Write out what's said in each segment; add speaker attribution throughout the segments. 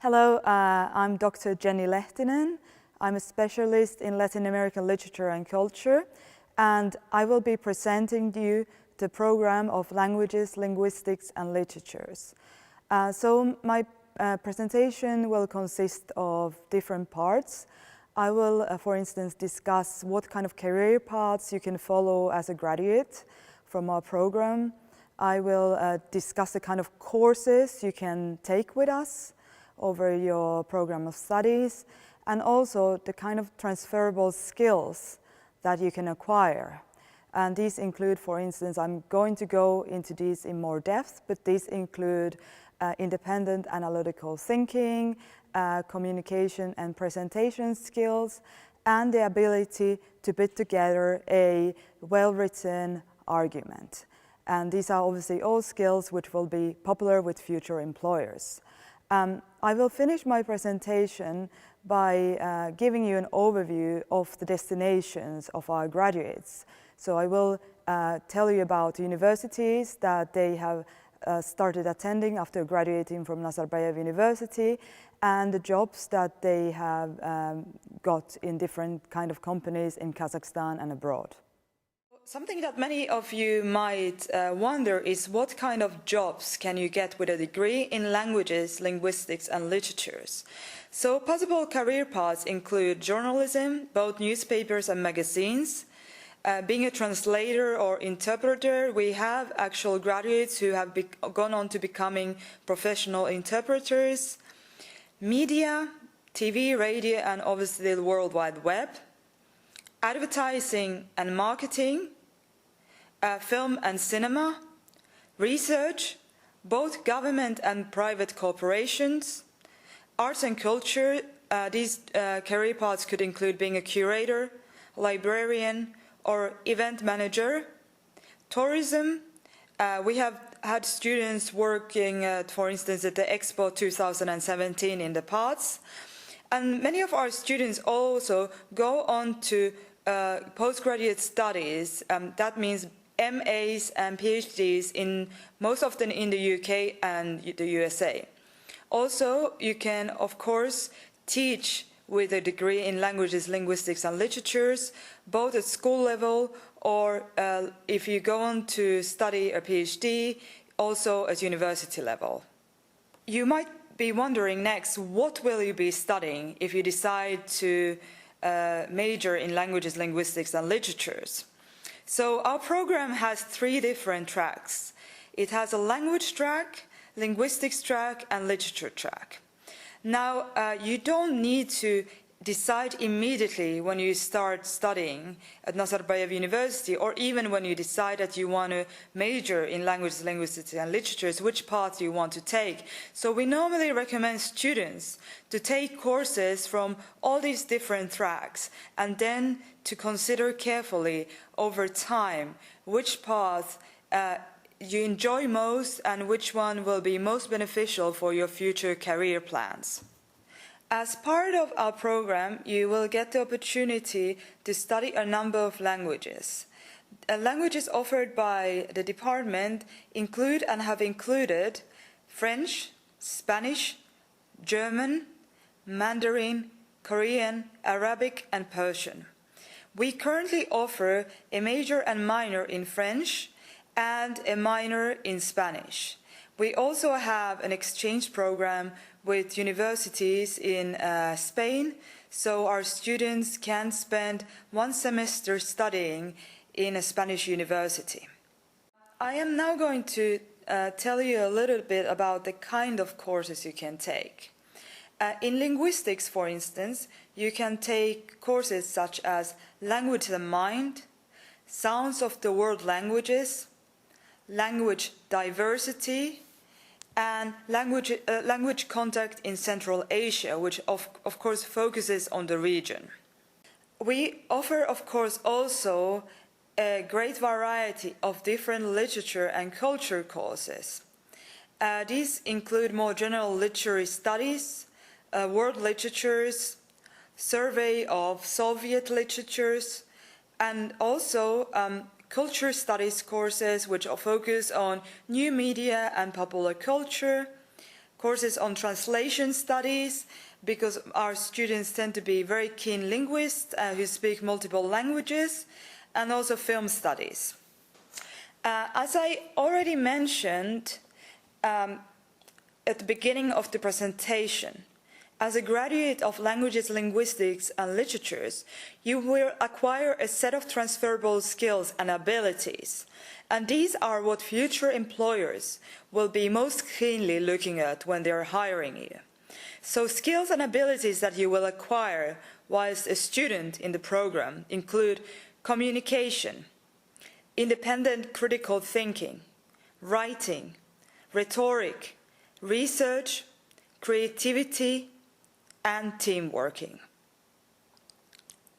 Speaker 1: Hello, I'm Dr. Jenni Lehtinen. I'm a specialist in Latin American literature and culture, and I will be presenting to you the program of languages, linguistics, and literatures. So my presentation will consist of different parts. I will, for instance, discuss what kind of career paths you can follow as a graduate from our program. I will discuss the kind of courses you can take with us over your program of studies, and also the kind of transferable skills that you can acquire. And these include, for instance, I'm going to go into these in more depth, but these include independent analytical thinking, communication and presentation skills, and the ability to put together a well-written argument. And these are obviously all skills which will be popular with future employers. I will finish my presentation by giving you an overview of the destinations of our graduates. So I will tell you about universities that they have started attending after graduating from Nazarbayev University, and the jobs that they have got in different kind of companies in Kazakhstan and abroad. Something that many of you might wonder is what kind of jobs can you get with a degree in languages, linguistics, and literatures. So possible career paths include journalism, both newspapers and magazines, being a translator or interpreter. We have actual graduates who have gone on to becoming professional interpreters, media, TV, radio, and obviously the World Wide Web, advertising and marketing, film and cinema, research, both government and private corporations, arts and culture. These career paths could include being a curator, librarian, or event manager. Tourism, we have had students working, for instance, at the Expo 2017 in the past. And many of our students also go on to postgraduate studies. That means MAs and PhDs in most often in the UK and the USA. Also, you can, of course, teach with a degree in languages, linguistics, and literatures, both at school level or if you go on to study a PhD, also at university level. You might be wondering next, what will you be studying if you decide to major in languages, linguistics, and literatures? So our program has 3 different tracks. It has a language track, linguistics track, and literature track. Now, you don't need to decide immediately when you start studying at Nazarbayev University, or even when you decide that you want to major in languages, linguistics, and literatures, which path you want to take. So we normally recommend students to take courses from all these different tracks, and then to consider carefully over time which path you enjoy most and which one will be most beneficial for your future career plans. As part of our program, you will get the opportunity to study a number of languages. Languages offered by the department include and have included French, Spanish, German, Mandarin, Korean, Arabic, and Persian. We currently offer a major and minor in French and a minor in Spanish. We also have an exchange program with universities in Spain, so our students can spend 1 semester studying in a Spanish university. I am now going to tell you a little bit about the kind of courses you can take. In linguistics, for instance, you can take courses such as Language of the Mind, Sounds of the World Languages, Language Diversity, and language contact in Central Asia, which of course focuses on the region. We offer, of course, also a great variety of different literature and culture courses. These include more general literary studies, world literatures, survey of Soviet literatures, and also culture studies courses which focus on new media and popular culture, courses on translation studies, because our students tend to be very keen linguists who speak multiple languages, and also film studies. As I already mentioned at the beginning of the presentation, as a graduate of languages, linguistics, and literatures, you will acquire a set of transferable skills and abilities. And these are what future employers will be most keenly looking at when they are hiring you. So skills and abilities that you will acquire whilst a student in the program include communication, independent critical thinking, writing, rhetoric, research, creativity, and team working.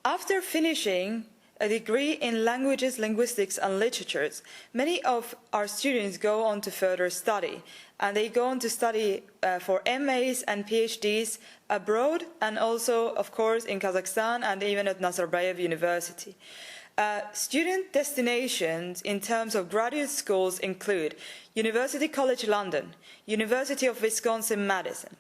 Speaker 1: After finishing a degree in languages, linguistics, and literatures, many of our students go on to further study, and they go on to study for MAs and PhDs abroad, and also, of course, in Kazakhstan and even at Nazarbayev University. Student destinations in terms of graduate schools include University College London, University of Wisconsin-Madison,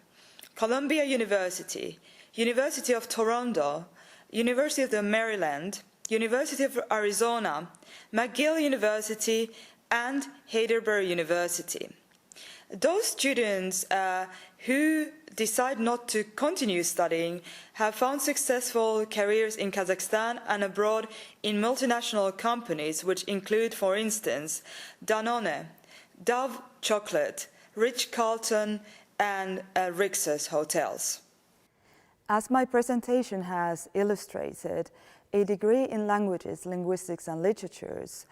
Speaker 1: Columbia University, University of Toronto, University of Maryland, University of Arizona, McGill University, and Heidelberg University. Those students who decide not to continue studying have found successful careers in Kazakhstan and abroad in multinational companies, which include, for instance, Danone, Dove Chocolate, Ritz-Carlton, and Rixos Hotels. As my presentation has illustrated, a degree in languages, linguistics, and literatures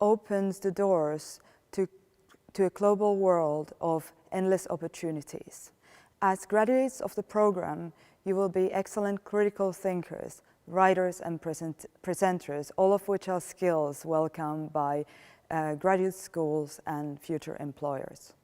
Speaker 1: opens the doors to a global world of endless opportunities. As graduates of the program, you will be excellent critical thinkers, writers, and presenters, all of which are skills welcomed by graduate schools and future employers.